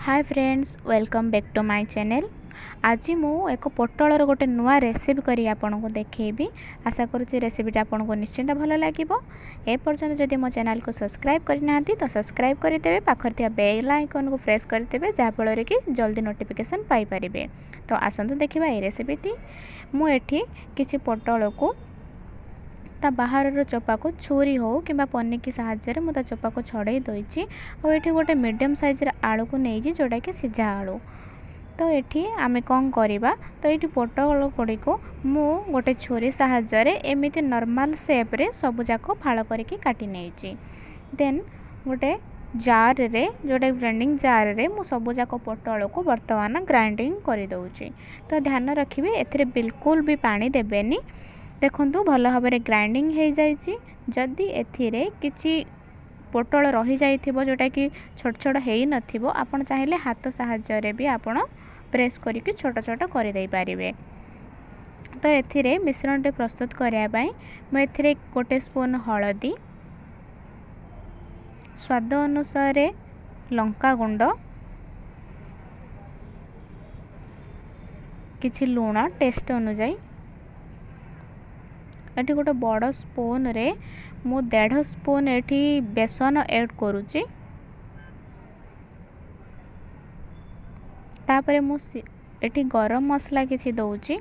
Hi friends, welcome back to my channel. आज मु एक पोटलर गोटे नुआ रेसिपी करी आपको देखी। आशा करुँच रेसिपीटा आपको निश्चिंत भल लगे। ए पर्यंत जदि मो चैनल को सब्सक्राइब करना तो सब्सक्राइब करदे, पाखर बेल आइकन को प्रेस करदे जहाँफल कि जल्दी नोटिफिकेशन पाइपर। तो आसतु देखा ये रेसिपीटी। मुझे किसी पोटल को ता बाहर चोपा को छुरी हो कि पनिकी साहाय्य मुझे चोपा को छड़े देती। और ये गोटे मीडियम साइजर आलू को नहीं जोटा कि सिझा आलू। तो ये आम कौन करवा, तो ये पोटल गुड़ी को मु गोटे छुरी साहाय्य एमती नॉर्मल शेप्रे सबुजाक फाड़ करके काटी नहीं। देन गोटे जार रे जोटा ग्राइंडिंग जार रे मु सबुजाक पोटल को बर्तमान ग्राइंडिंग कर दूची। तो ध्यान रखिए एथिरे बिल्कुल भी पानी देबेनी। देखंतु भल भाव में ग्राइंडिंग हो जाइए। जदि एथिरे किछि पोटल रही जाइथिबो जोटा कि छोट छोट हेई नथिबो, आपण चाहिले हाथ साहाय्य रे भी आपण प्रेस करके छोट छोट कर दे पारिबे। तो एथिरे मिश्रण टे प्रस्तुत करिया पई मैं एथिरे गोटे स्पून हळदी, स्वाद अनुसार लंका गुंड, किछि लूण टेस्ट अनुसार, एटी गोटे बड़ स्पून रे मु 1.5 स्पून एटी बेसन ऐड करुची। तापरे मु एटी गरम मसला किछि दउची।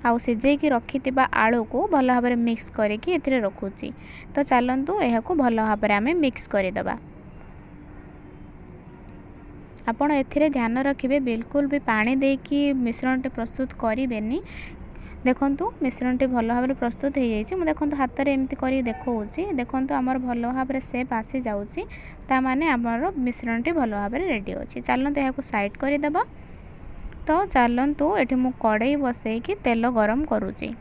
आउ सिझेकी रखिथिबा आलू को भल भाव में मिक्स करके एथिरे रखुची। तो चलंतु एहा को भल भाव में आमे मिक्स करिदबा। आपण एथिरे ध्यान रखिए बिल्कुल भी पानी देकी मिश्रण टे प्रस्तुत करेंगे। देखंतु मिश्रण टे भल भाव प्रस्तुत हो जाइए। मुझे देखो हाथ में एमती कर देखा। देखो आमर भल भाव में सेप आसी जाऊँगी, ताने आमर मिश्रण टे भल भाव में रेडी अच्छी। चलते यहाँ साइड करदे। तो चलतु ये मु कड़ाई बसैकी तेल गरम करुँची।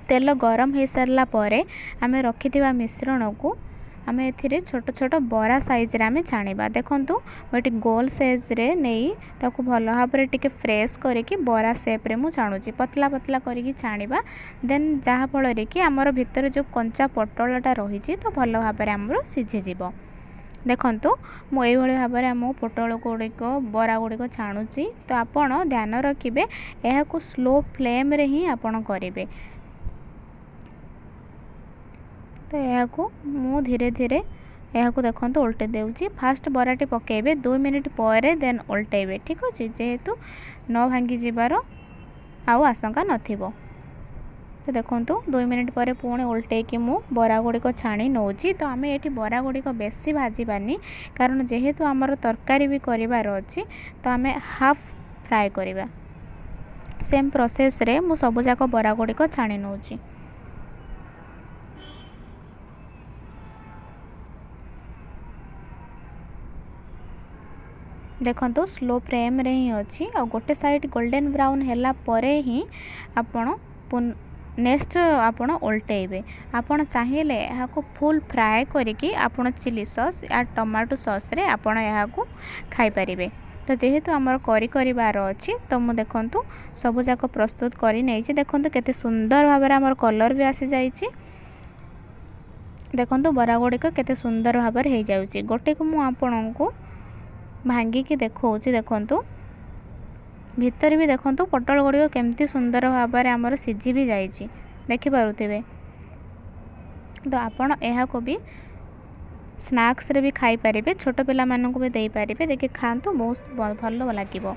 तेल गरम हो सारा पर आम रखिथिबा मिश्रण को आम ए छोट छोट बरा साइज रे आम छाणीबा। देखंतु मोटी गोल साइज रे नहीं ताकू भल भाव में टिके फ्रेश करके बरा शेप रे मु छाणुची। पतला पतला करके छाणीबा। देन जहाँ फल कि आमर भितर जो कंचा पोटलटा रही तो भल भाव में आमर सीझी जीवो। देखंतु मु एई भली भाव में आम पोटल गुड़िक बरा गुड़िक छाणुची। तो आपण ध्यान रखिए यह को स्लो फ्लेम रे ही आपण करेंगे। तो यह को मु धीरे धीरे यह को देखो उल्टे देउची। फास्ट बराटी पकेबे 2 मिनिट पर देन उल्टेबे। ठीक अच्छे, जेहेतु न भांगी जीवार आउ आशंका नथिबो। तो देखो 2 मिनिट पर पुणी उल्टे कि मु बरा गुड़िक छाणी नौची। तो आम ये बरा गुड़िक बेसी भाजबानी, कारण जेहेतु आमर तरकारी भी करार अच्छी। तो आम हाफ फ्राए करवा। सेम प्रोसेस रे मु सबुजाक बरा गुड़िक छाणी नौची। देखो स्लो फ्लेम रे ही अच्छी। और गोटे साइड गोल्डन ब्राउन हैला परे ही आपण नेक्स्ट आपण उल्टेबे। आपण चाहिए यहाँ को फुल फ्राए करके आपण चिली सॉस या टमाटो सॉस रे आपण यहाँ को खाई परिबे। तो जेहेतु आमर करार अच्छी तो मु देखंतु सब जाक प्रस्तुत करी नहीं। देखंतु केते सुंदर भाव में आमर कलर भी आसी जाइए। देखंतु बरा गुड़िक केते सुंदर भाव में हो जाउची। गोटे को मु आपन को भांगिकी देखौची। देखंतु भितर भी देखंतु पोटल गुड़िक केमती सुंदर भाव में आमर सीझी भी जाइए। देखि पारुथिबे। तो आपण यह को भी स्नैक्स रे भी खाई पारिबे, छोट पिला मानन को भी देई पारिबे। देखि खांतु बहुत भल लागिबो।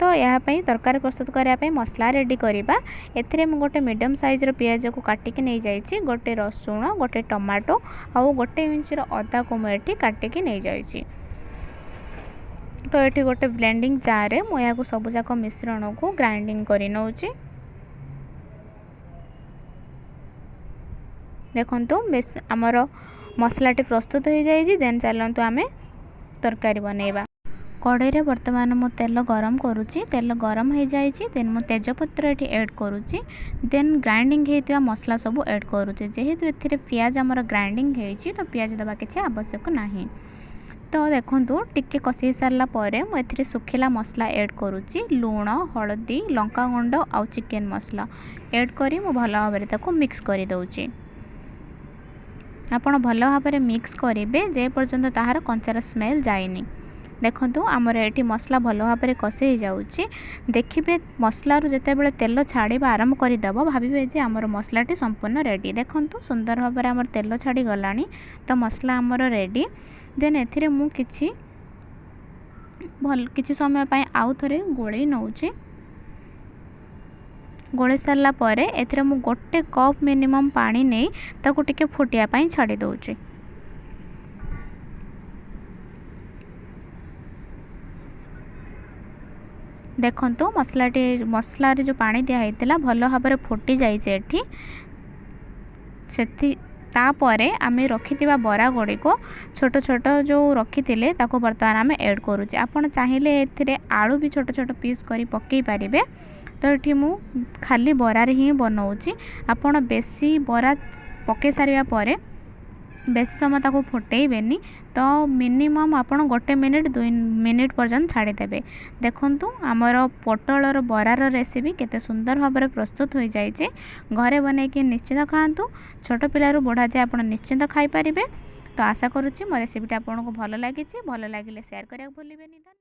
तो यहाँ तरकारी प्रस्तुत करने मसला रेडी करवा। एथिरे मु गोटे मीडियम साइज रो पियाज को काटिकी नहीं जाइए। गोटे रसुण, गोटे टमाटो और गोटे इंच अदा को मुझे काटिकी नहीं जाइए। तो ये गोटे ब्लेंडिंग जार मु यहाँ सबुजाक मिश्रण को ग्राइंडिंग कर नौची। देखंतु आमर मसलाटी प्रस्तुत हो जाइए। देन चलतु आम तरकारी बनैबा। कड़ाई रे वर्तमान मु तेल गरम करुच्ची। तेल गरम हो जाइए। देन मु तेजपत्र ये ऐड करुच्ची। देन ग्राइंडिंग होता मसला सब ऐड करुच्ची। जेहेतु ए पियाज आमर ग्राइंडिंग होती तो पियाज दबा किसी आवश्यक नहीं। तो देखंतु टिके कषि सारा पर मुझे सुखिला मसला ऐड करुच्ची। लूण, हळदी, लंका गुंड आउ चिकेन मसला ऐड करी मु भल भाव में मिक्स कर दउची। ଆପଣ ଭଲ ଭାବରେ ମିକ୍ସ କରିବେ ଯେ ପର୍ଯ୍ୟନ୍ତ ତାହାର କଞ୍ଚାର ସ୍ମେଲ୍ ଯାଇନି। ଦେଖନ୍ତୁ ଆମର ଏଠି ମସଲା ଭଲ ଭାବରେ କଷି ହେଇଯାଉଛି। ଦେଖିବେ ମସଲାରୁ ଯେତେବେଳେ ତେଲ ଛାଡ଼ିବା ଆରମ୍ଭ କରିଦେବ ଭାବିବେ ଯେ ଆମର ମସଲାଟି ସମ୍ପୂର୍ଣ୍ଣ ରେଡ଼ି। ଦେଖନ୍ତୁ ସୁନ୍ଦର ଭାବରେ ଆମର ତେଲ ଛାଡ଼ି ଗଲାଣି, ତ ମସଲା ଆମର ରେଡ଼ି। ଦେନ୍ ଏଥିରେ ମୁଁ କିଛି ସମୟ ପାଇଁ ଆଉ ଥରେ ଗୋଳେଇ ନେଉଛି। ଗୋଳେଇ ସାରିଲା ପରେ ଏଥିରେ ମୁଁ 1 କପ୍ ମିନିମମ୍ ପାଣି ନେଇ ତାକୁ ଟିକେ ଫୁଟିବା ପାଇଁ ଛାଡ଼ି ଦେଉଛି। ଦେଖନ୍ତୁ ମସଲାରେ ଯେଉଁ ପାଣି ଦିଆହେଇଥିଲା ଭଲ ଭାବରେ ଫୁଟି ଯାଇଛି ଏଠି। ତାପରେ ଆମେ ରଖିଥିବା ବରା ଗୁଡ଼ିକୁ ଛୋଟ ଛୋଟ ଯେଉଁ ରଖିଥିଲେ ତାକୁ ବର୍ତ୍ତମାନ ଆମେ ଏଡ଼୍ କରୁଛେ। ଆପଣ ଚାହିଁଲେ ଏଥିରେ ଆଳୁ ବି ଛୋଟ ଛୋଟ ପିସ୍ କରି ପକାଇ ପାରିବେ। ତ ଏଠି ମୁଁ ଖାଲି ବରାରେ ହିଁ ବନାଉଛି। ଆପଣ ବେଶୀ ବରା ପକାଇ ସାରିବା ପରେ ବେଶୀ ସମୟ ତାକୁ ଫୁଟେଇବେନି, ତ ମିନିମମ୍ ଆପଣ 1 ମିନିଟ୍ 2 ମିନିଟ୍ ପର୍ଯ୍ୟନ୍ତ ଛାଡ଼ିଦେବେ। ଦେଖନ୍ତୁ ଆମର ପୋଟଳର ବରାର ରେସିପି କେତେ ସୁନ୍ଦର ଭାବରେ ପ୍ରସ୍ତୁତ ହୋଇଯାଇଛି। ଘରେ ବନେଇକି ନିଶ୍ଚିନ୍ତ ଖାଆନ୍ତୁ। ଛୋଟ ପିଲାରୁ ବୁଢ଼ା ଯାଏ ଆପଣ ନିଶ୍ଚିନ୍ତ ଖାଇପାରିବେ। ତ ଆଶା କରୁଛି ମୋ ରେସିପିଟା ଆପଣଙ୍କୁ ଭଲ ଲାଗିଛି। ଭଲ ଲାଗିଲେ ସେୟାର କରିବାକୁ ଭୁଲିବେନି।